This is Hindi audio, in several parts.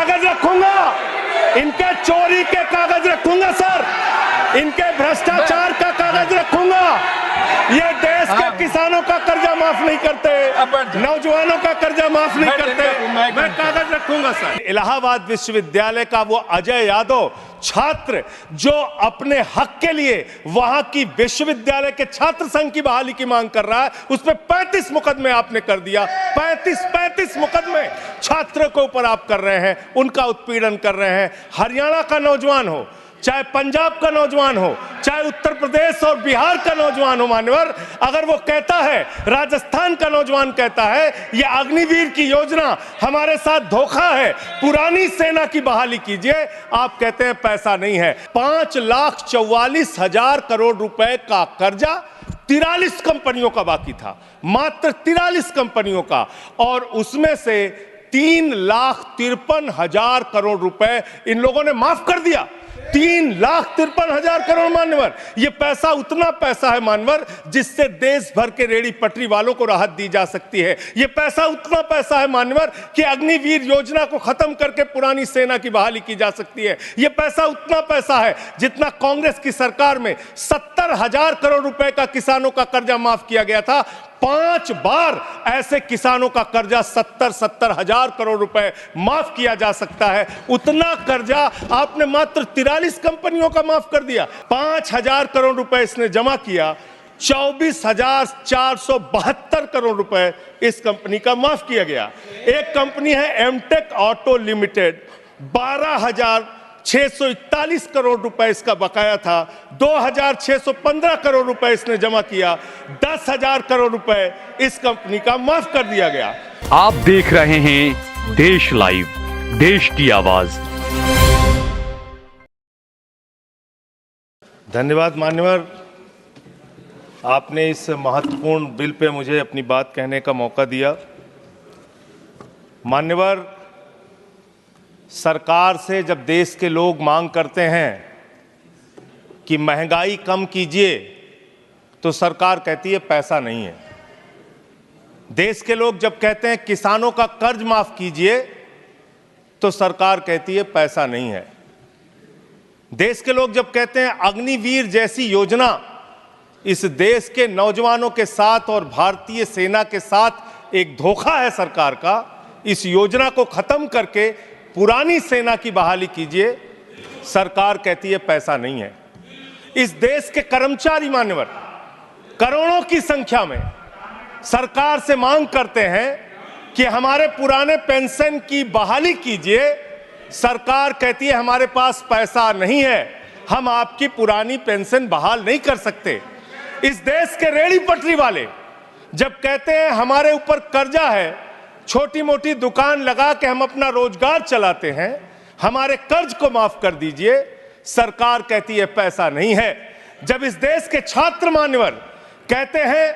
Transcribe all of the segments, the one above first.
कागज रखूंगा, इनके चोरी के कागज रखूंगा सर, इनके भ्रष्टाचार का कागज रखूंगा। ये देश के किसानों का कर्जा माफ नहीं करते, नौजवानों का कर्जा माफ नहीं करते, मैं कागज रखूंगा सर। इलाहाबाद विश्वविद्यालय का वो अजय यादव छात्र जो अपने हक के लिए वहां की विश्वविद्यालय के छात्र संघ की बहाली की मांग कर रहा है, उस पर 35 मुकदमे आपने कर दिया। 35 मुकदमे छात्र के ऊपर आप कर रहे हैं, उनका उत्पीड़न कर रहे हैं। हरियाणा का नौजवान हो, चाहे पंजाब का नौजवान हो, चाहे उत्तर प्रदेश और बिहार का नौजवान हो मान्यवर, अगर वो कहता है, राजस्थान का नौजवान कहता है ये अग्निवीर की योजना हमारे साथ धोखा है, पुरानी सेना की बहाली कीजिए, आप कहते हैं पैसा नहीं है। 5,44,000 करोड़ रुपए का कर्जा 43 कंपनियों का बाकी था, मात्र 43 कंपनियों का, और उसमें से 3,53,000 करोड़ रुपए इन लोगों ने माफ कर दिया। 3,53,000 करोड़ मान्यवर, ये पैसा उतना पैसा है मान्यवर जिससे देश भर के रेड़ी पटरी वालों को राहत दी जा सकती है। ये पैसा उतना पैसा है मान्यवर कि अग्निवीर योजना को खत्म करके पुरानी सेना की बहाली की जा सकती है। ये पैसा उतना पैसा है जितना कांग्रेस की सरकार में 70,000 करोड़ रुपए का किसानों का कर्जा माफ किया गया था। 5 बार ऐसे किसानों का कर्जा 70,000 करोड़ रुपए माफ किया जा सकता है। उतना कर्जा आपने मात्र 43 कंपनियों का माफ कर दिया। 5,000 करोड़ रुपए इसने जमा किया, 24,472 करोड़ रुपए इस कंपनी का माफ किया गया। एक कंपनी है एमटेक ऑटो लिमिटेड, 12,641 करोड़ रुपए इसका बकाया था, 2,615 करोड़ रुपए इसने जमा किया, 10,000 करोड़ रुपए इस कंपनी का माफ कर दिया गया। आप देख रहे हैं देश लाइव, देश की आवाज। धन्यवाद मान्यवर, आपने इस महत्वपूर्ण बिल पे मुझे अपनी बात कहने का मौका दिया। मान्यवर, सरकार से जब देश के लोग मांग करते हैं कि महंगाई कम कीजिए, तो सरकार कहती है पैसा नहीं है। देश के लोग जब कहते हैं किसानों का कर्ज माफ कीजिए, तो सरकार कहती है पैसा नहीं है। देश के लोग जब कहते हैं अग्निवीर जैसी योजना इस देश के नौजवानों के साथ और भारतीय सेना के साथ एक धोखा है सरकार का, इस योजना को खत्म करके पुरानी सेना की बहाली कीजिए, सरकार कहती है पैसा नहीं है। इस देश के कर्मचारी मान्यवर करोड़ों की संख्या में सरकार से मांग करते हैं कि हमारे पुराने पेंशन की बहाली कीजिए, सरकार कहती है हमारे पास पैसा नहीं है, हम आपकी पुरानी पेंशन बहाल नहीं कर सकते। इस देश के रेड़ी पटरी वाले जब कहते हैं हमारे ऊपर कर्जा है, छोटी मोटी दुकान लगा के हम अपना रोजगार चलाते हैं, हमारे कर्ज को माफ कर दीजिए, सरकार कहती है पैसा नहीं है। जब इस देश के छात्र मान्यवर कहते हैं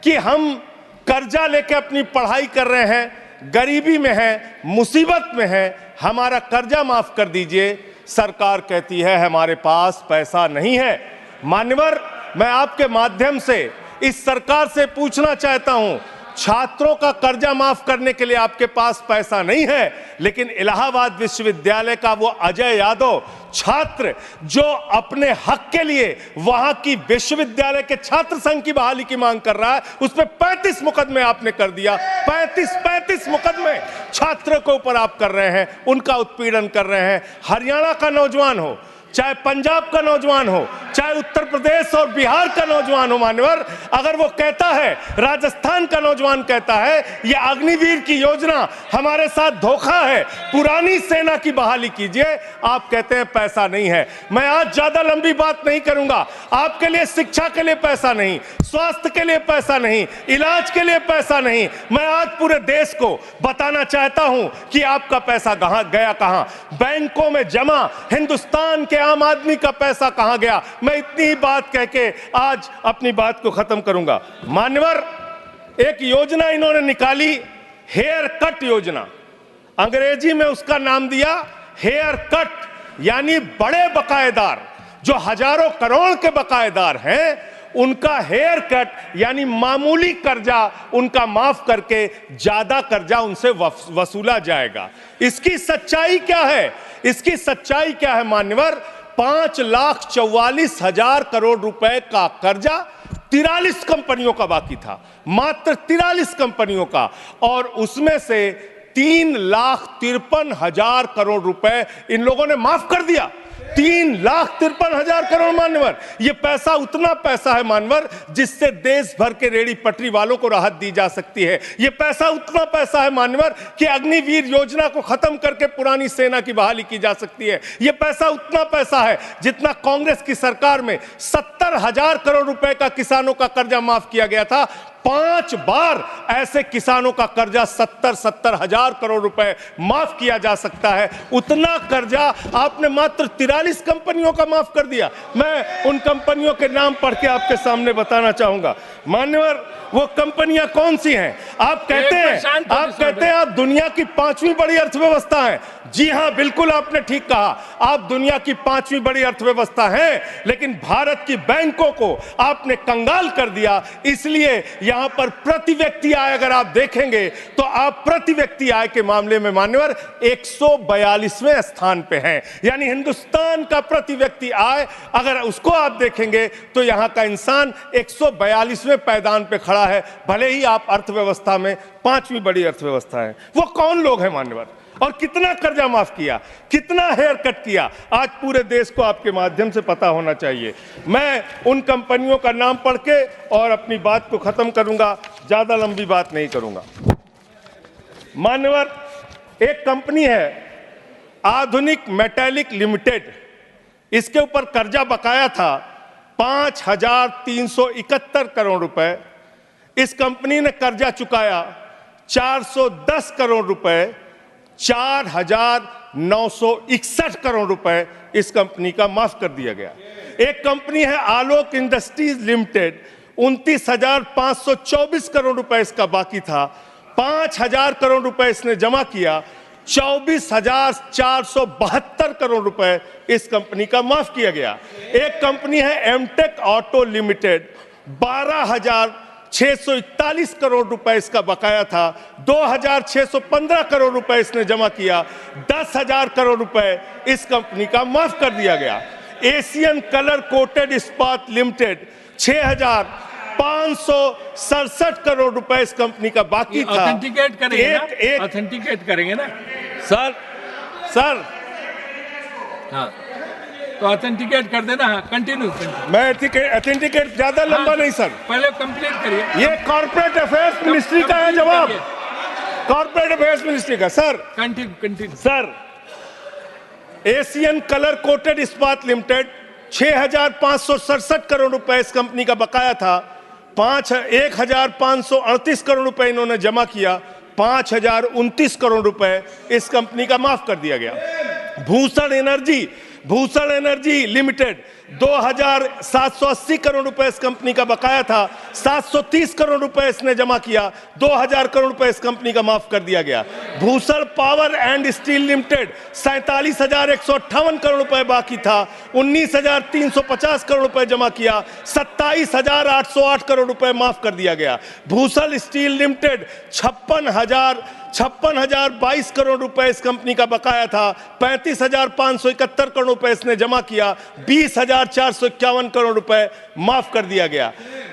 कि हम कर्जा लेके अपनी पढ़ाई कर रहे हैं, गरीबी में हैं, मुसीबत में हैं, हमारा कर्जा माफ कर दीजिए, सरकार कहती है हमारे पास पैसा नहीं है। मान्यवर, मैं आपके माध्यम से इस सरकार से पूछना चाहता हूं, छात्रों का कर्जा माफ करने के लिए आपके पास पैसा नहीं है, लेकिन इलाहाबाद विश्वविद्यालय का वो अजय यादव छात्र जो अपने हक के लिए वहां की विश्वविद्यालय के छात्र संघ की बहाली की मांग कर रहा है, उस पर 35 मुकदमे आपने कर दिया। 35 मुकदमे छात्र के ऊपर आप कर रहे हैं, उनका उत्पीड़न कर रहे हैं। हरियाणा का नौजवान हो, चाहे पंजाब का नौजवान हो, चाहे उत्तर प्रदेश और बिहार का नौजवान हो मान्यवर, अगर वो कहता है, राजस्थान का नौजवान कहता है ये अग्निवीर की योजना हमारे साथ धोखा है, पुरानी सेना की बहाली कीजिए, आप कहते हैं पैसा नहीं है। मैं आज ज्यादा लंबी बात नहीं करूंगा। आपके लिए शिक्षा के लिए पैसा नहीं, स्वास्थ्य के लिए पैसा नहीं, इलाज के लिए पैसा नहीं, मैं आज पूरे देश को बताना चाहता हूं कि आपका पैसा कहां गया, कहां बैंकों में जमा हिंदुस्तान के आम आदमी का पैसा कहां गया। मैं इतनी ही बात कह के आज अपनी बात को खत्म करूंगा। मान्यवर, एक योजना इन्होंने निकाली, हेयर कट योजना, अंग्रेजी में उसका नाम दिया हेयर कट, यानी बड़े बकायेदार जो हजारों करोड़ के बकायेदार हैं उनका हेयर कट यानी मामूली कर्जा उनका माफ करके ज्यादा कर्जा उनसे वसूला जाएगा। इसकी सच्चाई क्या है? इसकी सच्चाई क्या है मान्यवर? 5,44,000 करोड़ रुपए का कर्जा 43 कंपनियों का बाकी था, मात्र 43 कंपनियों का, और उसमें से 3,53,000 करोड़ रुपए इन लोगों ने माफ कर दिया। 3,53,000 करोड़ मान्यवर, ये पैसा उतना पैसा है मान्यवर जिससे देश भर के रेहड़ी पटरी वालों को राहत दी जा सकती है। ये पैसा उतना पैसा है मान्यवर कि अग्निवीर योजना को खत्म करके पुरानी सेना की बहाली की जा सकती है। ये पैसा उतना पैसा है जितना कांग्रेस की सरकार में 70,000 करोड़ रुपए का किसानों का कर्जा माफ किया गया था। 5 बार ऐसे किसानों का कर्जा 70,000 करोड़ रुपए माफ किया जा सकता है। उतना कर्जा आपने मात्र 43 कंपनियों का माफ कर दिया। मैं उन कंपनियों के नाम पढ़ के आपके सामने बताना चाहूंगा मान्यवर। वो कंपनियां कौन सी हैं? आप कहते हैं आप दुनिया की 5वीं बड़ी अर्थव्यवस्था हैं। जी हां, बिल्कुल आपने ठीक कहा, आप दुनिया की 5वीं बड़ी अर्थव्यवस्था हैं, लेकिन भारत की बैंकों को आपने कंगाल कर दिया। इसलिए यहां पर प्रति व्यक्ति आय अगर आप देखेंगे तो आप प्रति व्यक्ति आय के मामले में मान्यवर 142वें स्थान पे हैं। यानी हिंदुस्तान का प्रति व्यक्ति आय अगर उसको आप देखेंगे तो यहां का इंसान 142वें पायदान पे खड़ा है, भले ही आप अर्थव्यवस्था में 5वीं बड़ी अर्थव्यवस्था है। वो कौन लोग हैं मान्यवर? और कितना कर्जा माफ किया, कितना हेयर कट किया, आज पूरे देश को आपके माध्यम से पता होना चाहिए। मैं उन कंपनियों का नाम पढ़ के और अपनी बात को खत्म करूंगा, ज्यादा लंबी बात नहीं करूंगा। मान्यवर, एक कंपनी है आधुनिक मेटैलिक लिमिटेड, इसके ऊपर कर्जा बकाया था 5,371 करोड़ रुपए। इस कंपनी ने कर्जा चुकाया 410 करोड़ रुपए, 4,961 करोड़ रुपए इस कंपनी का माफ कर दिया गया। एक कंपनी है आलोक इंडस्ट्रीज लिमिटेड, 29,524 करोड़ रुपए इसका बाकी था, 5,000 करोड़ रुपए इसने जमा किया, 24,472 करोड़ रुपए इस कंपनी का माफ किया गया। एक कंपनी है एमटेक ऑटो लिमिटेड, 12,641 करोड़ रुपए इसका बकाया था, 2,615 करोड़ रुपए इसने जमा किया, 10,000 करोड़ रुपए इस कंपनी का माफ कर दिया गया। एशियन कलर कोटेड इस्पात लिमिटेड, 6,567 करोड़ रुपए इस कंपनी का बाकी था। ऑथेंटिकेट करेंगे ऑथेंटिकेट करेंगे ना सर हाँ, तो ऑथेंटिकेट कर देना। हाँ, कंटिन्यू। मैं ऑथेंटिकेट ज्यादा लंबा नहीं सर, पहले कंप्लीट करिए। ये कॉर्पोरेट अफेयर्स मिनिस्ट्री का है जवाब, कॉर्पोरेट अफेयर्स मिनिस्ट्री का। Sir continue sir, Asian colour coated इस्पात लिमिटेड, 6,567 करोड़ रुपए इस कंपनी का बकाया था, 1,538 करोड़ रुपए इन्होंने जमा किया, 5,029 करोड़ रुपए इस कंपनी का माफ कर दिया गया। भूषण एनर्जी लिमिटेड, 2,780 करोड़ रुपए इस कंपनी का बकाया था, 730 करोड़ रुपए इसने जमा किया, 2,000 करोड़ रुपए इस कंपनी का माफ कर दिया गया। Bhushan power and steel limited, 47,158 crore रुपए बाकी था, 19,350 करोड़ रुपए जमा किया, 27,808 करोड़ रुपए माफ कर दिया गया। भूषण स्टील लिमिटेड, 56,022 करोड़ रुपए इस कंपनी का बकाया था, 35,571 करोड़ रुपए इसने जमा किया, 20,451 करोड़ रुपए माफ कर दिया गया।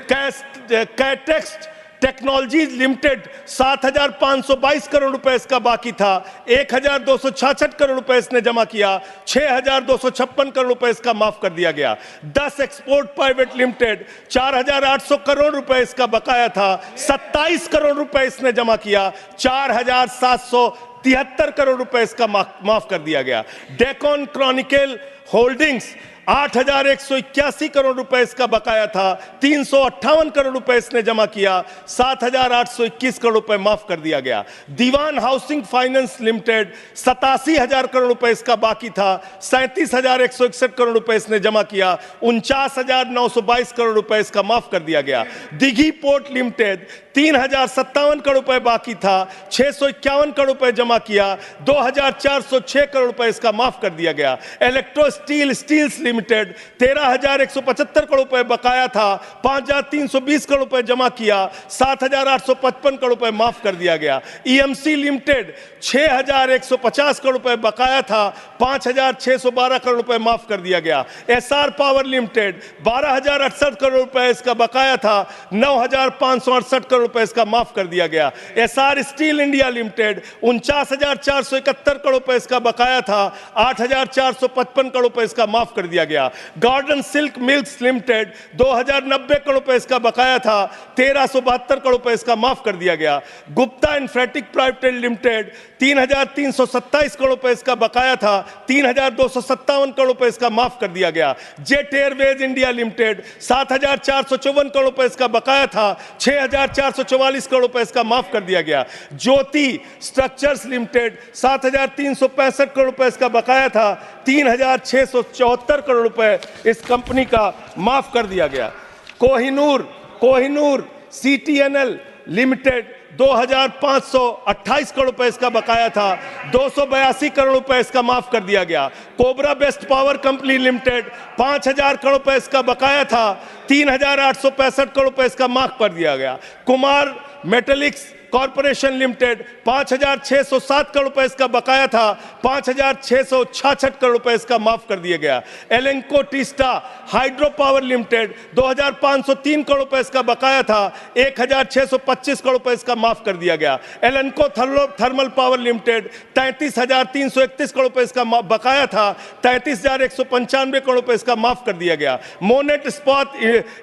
कैटेक्स टेक्नोलॉजीज लिमिटेड, 7,522 करोड़ रुपए इसका बाकी था, 1,266 करोड़ रुपए इसने जमा किया, 6,256 करोड़ रुपए इसका माफ कर दिया गया। 10 एक्सपोर्ट प्राइवेट लिमिटेड, 4,800 करोड़ रुपए इसका बकाया था, 27 करोड़ रुपए इसने जमा किया, 4,773 करोड़ रुपए इसका माफ कर दिया गया। डेकन क्रॉनिकल होल्डिंग्स, 8,181 करोड़ रुपए इसका बकाया था, 358 करोड़ रुपए इसने जमा किया, 7,821 करोड़ रुपए माफ कर दिया गया। दीवान हाउसिंग फाइनेंस लिमिटेड, 87,000 करोड़ रुपए इसका बाकी था, 37,161 करोड़ रुपए इसने जमा किया, 49,922 करोड़ रुपए इसका माफ कर दिया गया। दिघी पोर्ट लिमिटेड, 3,057 करोड़ रुपए बाकी था, 651 करोड़ रुपए जमा किया, 2,406 करोड़ रुपए इसका माफ कर दिया गया। इलेक्ट्रो स्टील्स लिमिटेड 13,175 करोड़ रुपए बकाया था, 5,320 करोड़ रुपए जमा किया, 7,855 करोड़ रुपए माफ कर दिया गया। ईएमसी लिमिटेड 6,150 करोड़ रुपए बकाया था, 5,612 करोड़ रुपए माफ कर दिया गया। एसआर पावर लिमिटेड 12,068 करोड़ रुपए इसका बकाया था, 9,568 करोड़ रुपए इसका माफ कर दिया गया। SR steel India limited 49,471 crore रुपए इसका बकाया था, 8,455 करोड़ रुपए इसका माफ कर दिया गया। Gordon silk mills limited 2,090 crore रुपए इसका बकाया था, 1,372 करोड़ रुपए इसका माफ कर दिया गया। Gupta Infratech private limited 3,327 crore रुपए इसका बकाया था, 3,257 करोड़ रुपए इसका माफ कर दिया गया। Jet Airways India limited 7,454 crore रुपए इसका बकाया था, 6,444 करोड़ रुपए इसका माफ कर दिया गया। ज्योति स्ट्रक्चर्स लिमिटेड 7,365 करोड़ रुपए इसका बकाया था, 3,674 करोड़ रुपए इस कंपनी का माफ कर दिया गया। कोहिनूर सीटीएनएल लिमिटेड 2,528 करोड़ रुपए इसका बकाया था, 282 करोड़ रुपए इसका माफ कर दिया गया। Cobra best power company limited 5,000 crore रुपए इसका बकाया था, 3,865 करोड़ रुपए इसका माफ कर दिया गया। कुमार मेटलिक्स कॉर्पोरेशन लिमिटेड 5,607 करोड़ रुपए इसका बकाया था, 5,666 करोड़ रुपए इसका माफ कर दिया गया। Lanco Teesta hydro power limited 2,503 crore रुपए इसका बकाया था, 1,625 करोड़ रुपए इसका माफ कर दिया गया। एलेंको थर्मल पावर लिमिटेड 33,331 करोड़ रुपए इसका बकाया था, 33,195 करोड़ रुपए इसका माफ कर दिया गया। Monnet Ispat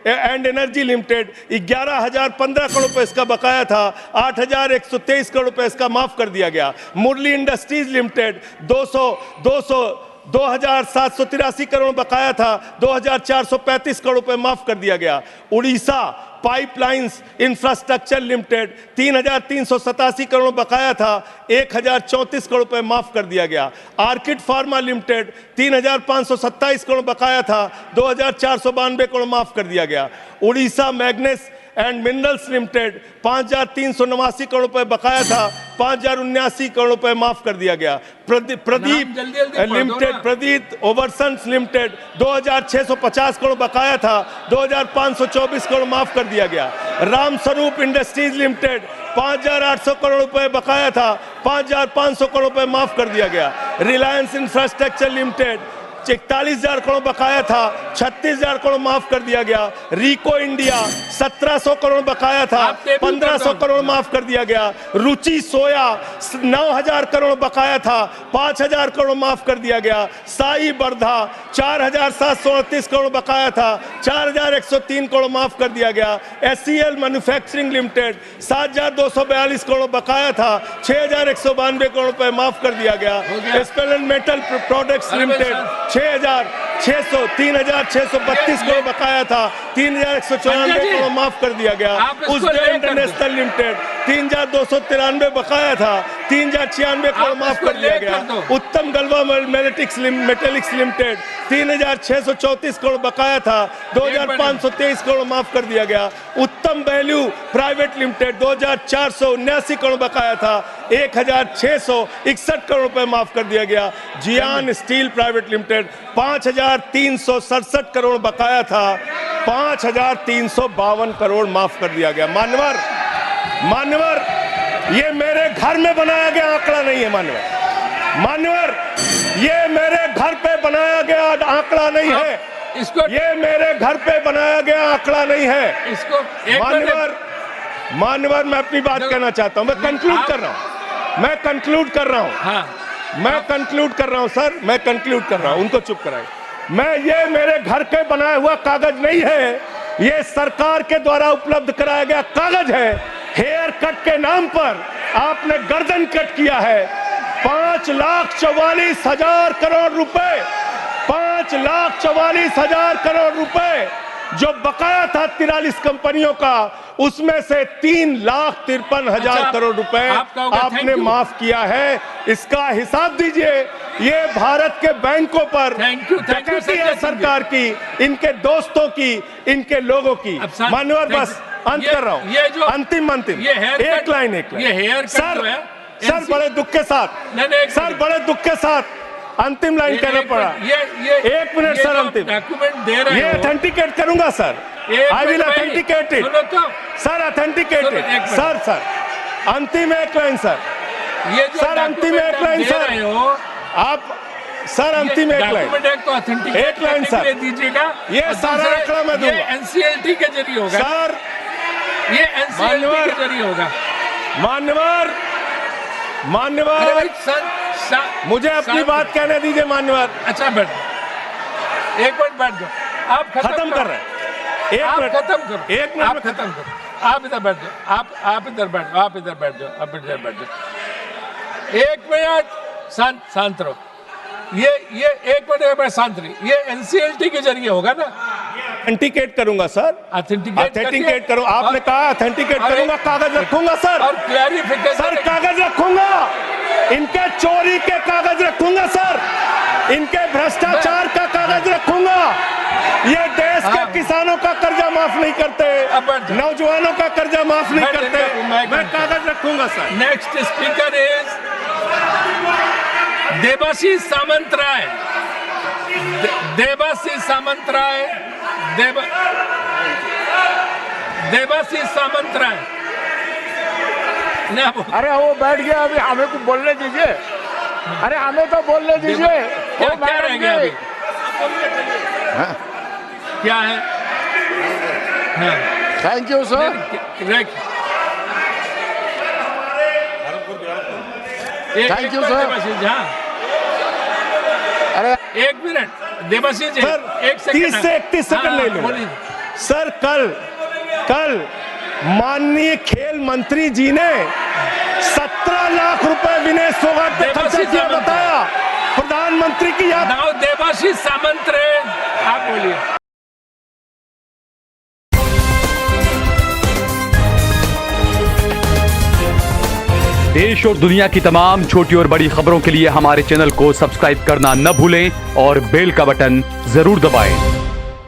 and energy limited 11,015 crore रुपए इसका बकाया था, 8,123 करोड़ रुपए इसका माफ कर दिया गया। मुरली इंडस्ट्रीज लिमिटेड 2,783 करोड़ बकाया था, 2,435 करोड़ रुपए माफ कर दिया गया। Orissa pipelines infrastructure limited 3,387 crore बकाया था, 1,034 करोड़ रुपए माफ कर दिया गया। आर्किड फार्मा लिमिटेड 3,527 करोड़ बकाया था, 2,492 करोड़ माफ कर दिया गया। Orissa मैग्नेस and minerals limited 5,389 crore रुपए बकाया था, 5,079 करोड़ रुपए माफ कर दिया गया। प्रदीप लिमिटेड प्रदीप ओवरसन्स लिमिटेड 2,650 करोड़ बकाया था, 2,524 करोड़ माफ कर दिया गया। राम स्वरूप इंडस्ट्रीज लिमिटेड 5,800 करोड़ रुपए बकाया था, 5,500 करोड़ रुपए माफ कर दिया गया। रिलायंस इंफ्रास्ट्रक्चर लिमिटेड 41,000 करोड़ बकाया था, 36,000 करोड़ माफ कर दिया गया। रिको इंडिया 1,700 करोड़ बकाया था, 1,500 करोड़ माफ कर दिया गया। रुचि सोया 9,000 करोड़ बकाया था, 5,000 करोड़ माफ कर दिया गया। साई बर्धा 4,738 करोड़ बकाया था, 4,103 करोड़ माफ कर दिया गया। SCL मैन्युफैक्चरिंग लिमिटेड 7,242 करोड़ बकाया था, 6,192 करोड़ रुपए माफ कर दिया गया। स्पेलेंट मेटल प्रोडक्ट्स लिमिटेड 3,632 करोड़ बकाया था, 3,194 करोड़ माफ कर दिया गया। उज्जैन इंटरनेशनल लिमिटेड 3,293 बकाया था, 3,096 करोड़ माफ कर दिया गया। उत्तम गलवा मेटेलिक्स लिमिटेड 3,634 करोड़ बकाया था, 2,523 करोड़ माफ कर दिया गया। उत्तम वैल्यू प्राइवेट लिमिटेड 2,479 करोड़ बकाया था, 1,661 करोड़ रुपए माफ कर दिया गया। जियान स्टील प्राइवेट लिमिटेड 5,367 करोड़ बकाया था, 5,352 करोड़ माफ कर दिया गया। मान्यवर ये मेरे घर में बनाया गया आंकड़ा नहीं है। मान्यवर ये मेरे घर पे बनाया गया आंकड़ा नहीं है। ये मेरे घर पे बनाया गया आंकड़ा नहीं है। मान्यवर मैं अपनी बात कहना चाहता हूं। मैं कंक्लूड कर रहा हूं। मैं कंक्लूड कर रहा हूं सर। मैं कंक्लूड कर रहा हूं। उनको चुप कराएं। ये मेरे घर के बनाया हुआ कागज नहीं है, ये सरकार के द्वारा उपलब्ध कराया गया कागज है। हेयर कट के नाम पर आपने गर्दन कट किया है। 5,44,000 करोड़ रुपए, 5,44,000 करोड़ रुपए जो बकाया था 43 कंपनियों का, उसमें से 3,53,000 करोड़ रुपए आपने माफ किया है। इसका हिसाब दीजिए। ये भारत के बैंकों पर डकैती है सरकार की, इनके दोस्तों की, इनके लोगों की। मान्यवर बस अंत कर रहा हूं। अंतिम एक लाइन सर बड़े दुख के साथ अंतिम लाइन कहना पड़ा। एक मिनट सर, अंतिम डॉक्यूमेंट दे रहे ये हो, ऑथेंटिकेट करूंगा sir, I will authenticate it सुनो तो, सर, ऑथेंटिकेट सुनो, इट एक मिनट। सर, अंतिम एक लाइन सर, ये जो सर, अंतिम document एक लाइन आप दे सर। रहे हो, आप सर अंतिम एक लाइन, डॉक्यूमेंट एक तो ऑथेंटिकेट एक लाइन करने के लिए सर। दीजिएगा, ये और सारा दूसरा, आंकड़ा मैं ये दूंगा। एनसीएलटी के जरिए होगा, सर ये एनसीएलटी मान्यवर, के जरिए होगा। मान्यवर, अरे मान्यवर, भाई मुझे अपनी बात कहने दीजिए मान्यवर। अच्छा बैठ जाओ, एक मिनट बैठ जाओ, आप खत्म कर रहे हैं, एक आप मिनट, खत्म करो, एक मिनट आप में खत्म करो, आप इधर बैठ जाओ, आप इधर बैठ जाओ, आप इधर बैठ जाओ, आप इधर बैठ जाओ, एक मिनट शांत रहो, ये एक मिनट शांत रही, ये एनसीएलटी के जरिए होगा ना? ऑथेंटिकेट करूंगा सर, ऑथेंटिकेट करूँ, आपने कहा ऑथेंटिकेट करूंगा, कागज रखूंगा सर, और क्लैरिफिकेशन सर कागज रखूंगा, इनके चोरी के कागज रखूंगा सर, इनके भ्रष्टाचार का कागज रखूंगा, ये देश के किसानों का कर्जा माफ नहीं करते, नौजवानों का कर्जा माफ नहीं करते, मैं कागज रखूंगा sir. Next speaker is Debashish Samanta Ray, Debashish Samanta Ray, Debashish Samanta Ray. अरे वो बैठ गया, अभी हमें को बोलने दीजिए, अरे हमें तो बोलने दीजिए। क्या रह गया अभी? क्या है? Thank you sir. Thank you sir. Debashish, हाँ, अरे एक मिनट देवाशीष जी, सर, एक सेकंड, 30 से 31 सेकंड ले लो सर। कल माननीय खेल मंत्री जी ने 17 लाख रुपए विनेश फोगाट पे खर्चा किया, बताया प्रधानमंत्री की याद। देवाशीष सामंत रहे, आप बोलिए। देश और दुनिया की तमाम छोटी और बड़ी खबरों के लिए हमारे चैनल को सब्सक्राइब करना न भूलें और बेल का बटन जरूर दबाएं।